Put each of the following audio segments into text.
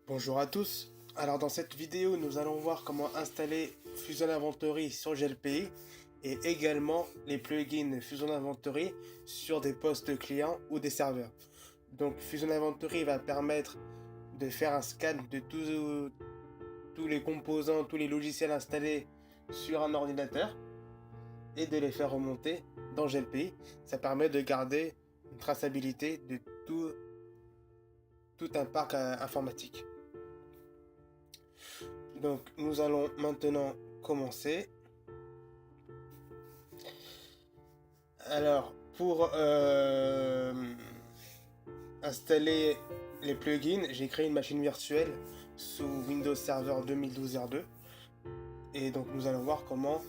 Bonjour à tous. Alors dans cette vidéo, nous allons voir comment installer Fusion Inventory sur GLPI et également les plugins Fusion Inventory sur des postes clients ou des serveurs. Donc Fusion Inventory va permettre de faire un scan de tous les composants, tous les logiciels installés sur un ordinateur et de les faire remonter dans GLPI. Ça permet de garder une traçabilité de tout un parc informatique. Donc nous allons maintenant commencer. Alors pour installer les plugins, j'ai créé une machine virtuelle sous Windows Server 2012 R2 et donc nous allons voir comment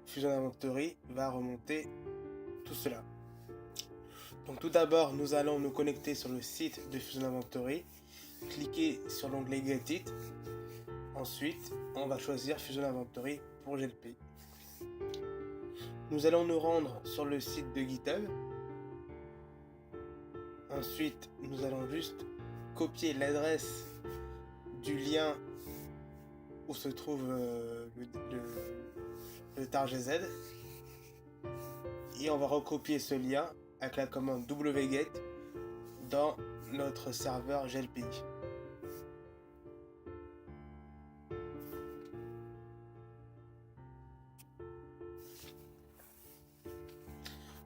Fusion Inventory va remonter tout cela. Donc tout d'abord nous allons nous connecter sur le site de Fusion Inventory, cliquer sur l'onglet Get It. Ensuite, on va choisir Fusion Inventory pour GLPI. Nous allons nous rendre sur le site de GitHub. Ensuite, nous allons juste copier l'adresse du lien où se trouve le tar.gz et on va recopier ce lien avec la commande wget dans notre serveur GLPI.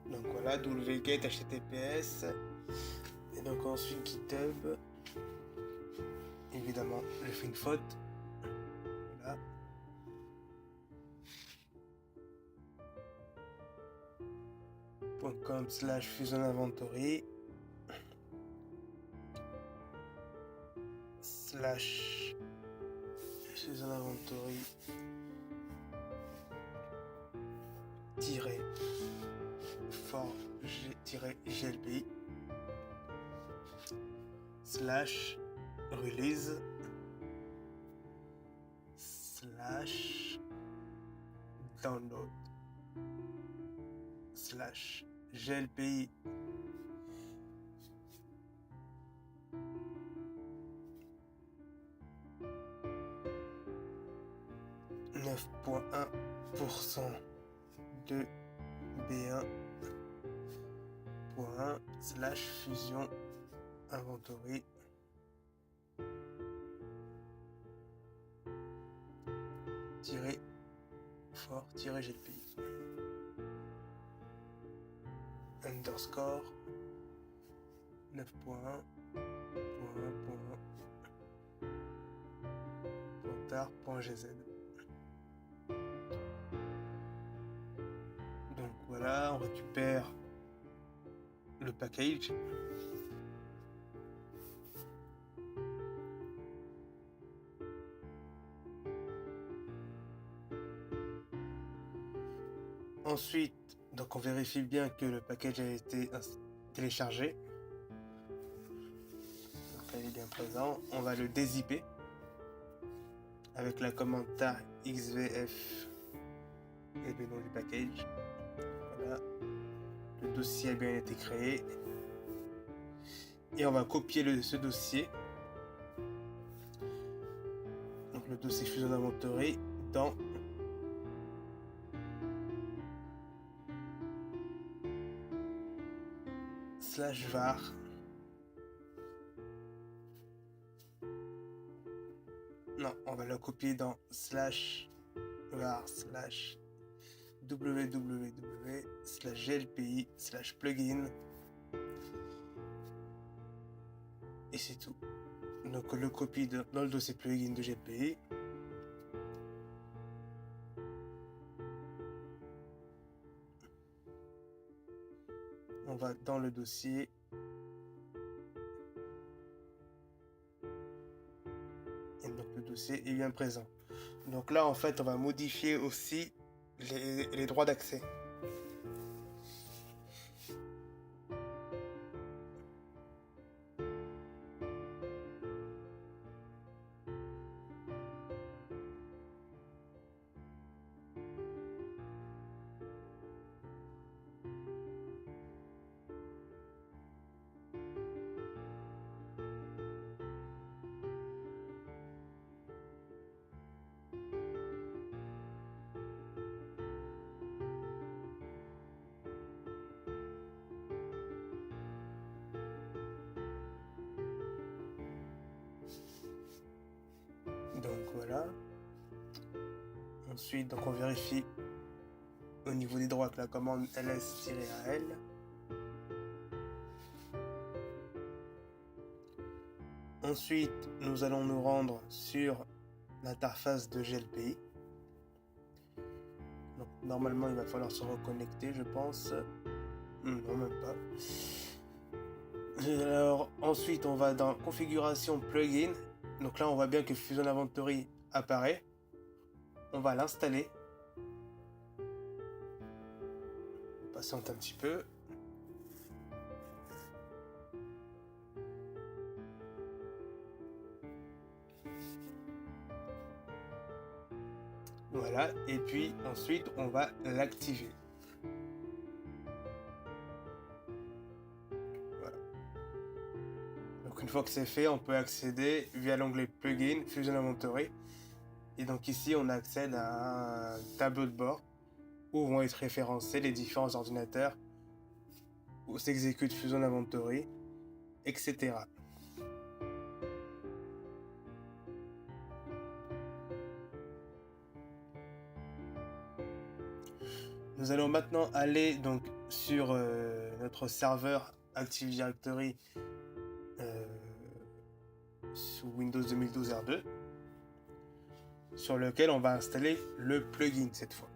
Donc voilà, wget https et donc ensuite GitHub. Évidemment, j'ai fait une faute. Voilà. .com/Fusion Inventory /Fusion Inventory -for-glpi /release /download /glpi 9.1% de B1.1 /Fusion Inventory -for-glpi underscore 9.1.1.tar.gz. Donc voilà, on récupère le package. Ensuite, donc on vérifie bien que le package a été téléchargé. Donc là, il est bien présent. On va le dézipper avec la commande tar xvf et le nom du package. Voilà, le dossier a bien été créé. Et on va copier ce dossier, donc le dossier Fusion Inventory, dans /var. Non, on va le copier dans /var www/glpi/plugin et c'est tout. Donc le copie dans le dossier plugin de GLPI. On va dans le dossier et donc le dossier est bien présent. Donc là en fait on va modifier aussi les droits d'accès. Ensuite, donc on vérifie au niveau des droits que la commande ls-al. Ensuite, nous allons nous rendre sur l'interface de GLPI. Donc, normalement, il va falloir se reconnecter, je pense. Non, même pas. Alors, ensuite, on va dans configuration plugin. Donc là, on voit bien que Fusion Inventory apparaît. On va l'installer. Patiente un petit peu. Voilà, et puis ensuite on va l'activer. Voilà. Donc une fois que c'est fait, on peut accéder via l'onglet Plugin, Fusion Inventory. Et donc ici on accède à un tableau de bord où vont être référencés les différents ordinateurs où s'exécute Fusion Inventory, etc. Nous allons maintenant aller donc sur notre serveur Active Directory sous Windows 2012 R2, sur lequel on va installer le plugin cette fois.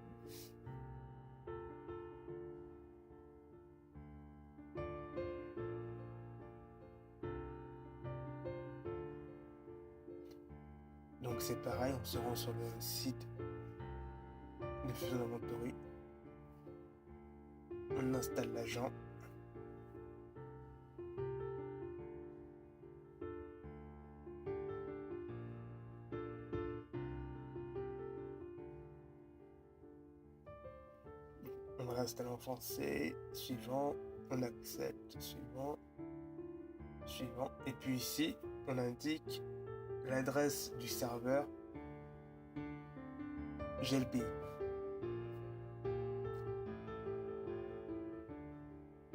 Donc c'est pareil, on se rend sur le site de Fusion Inventory. On installe l'agent. On va l'installer en français. Suivant. On accepte. Suivant. Suivant. Et puis ici, on indique l'adresse du serveur GLPI.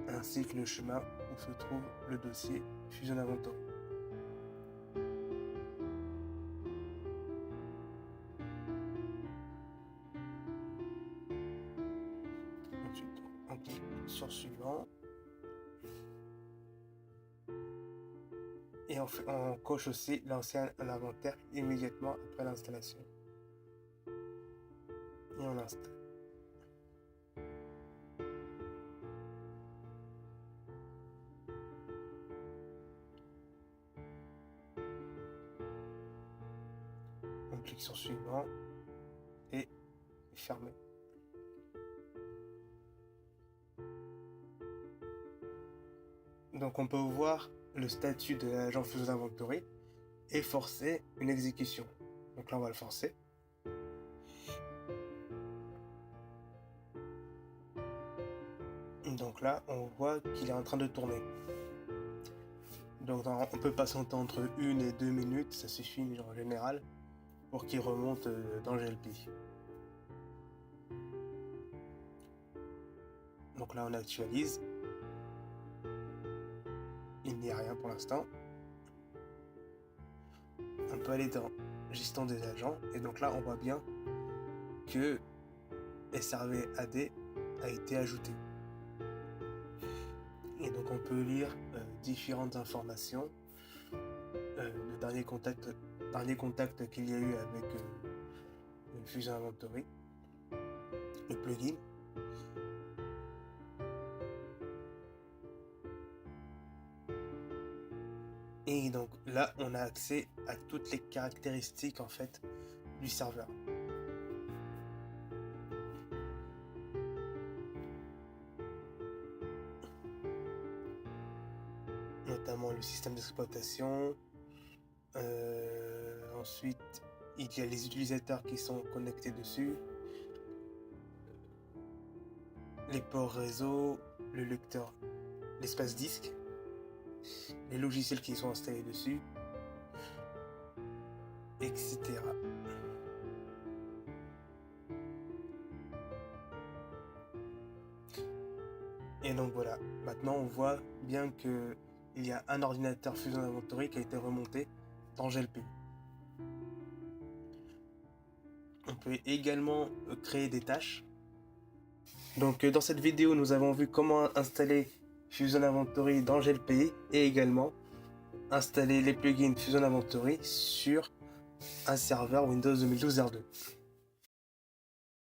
Ainsi que le chemin où se trouve le dossier Fusion Inventory. Ensuite, on clique sur suivant. Et on coche aussi l'ancien inventaire immédiatement après l'installation. Et on l'installe. On clique sur suivant et fermer. Donc on peut voir le statut de l'agent Fusion Inventory et forcer une exécution. Donc là on va le forcer. Donc là on voit qu'il est en train de tourner. Donc on peut patienter entre 1 et 2 minutes, ça suffit en général pour qu'il remonte dans GLPI. Donc là on actualise. Il n'y a rien pour l'instant. On peut aller dans gestion des agents et donc là on voit bien que SRV-AD a été ajouté. Et donc on peut lire différentes informations, le dernier contact qu'il y a eu avec le Fusion Inventory, le plugin. Et donc là on a accès à toutes les caractéristiques en fait du serveur. Notamment le système d'exploitation. Ensuite, il y a les utilisateurs qui sont connectés dessus, les ports réseau, le lecteur, l'espace disque, les logiciels qui sont installés dessus, etc. Et donc voilà, maintenant on voit bien que il y a un ordinateur Fusion Inventory qui a été remonté dans GLPI. On peut également créer des tâches. Donc dans cette vidéo, nous avons vu comment installer Fusion Inventory dans GLPI et également installer les plugins Fusion Inventory sur un serveur Windows 2012 R2.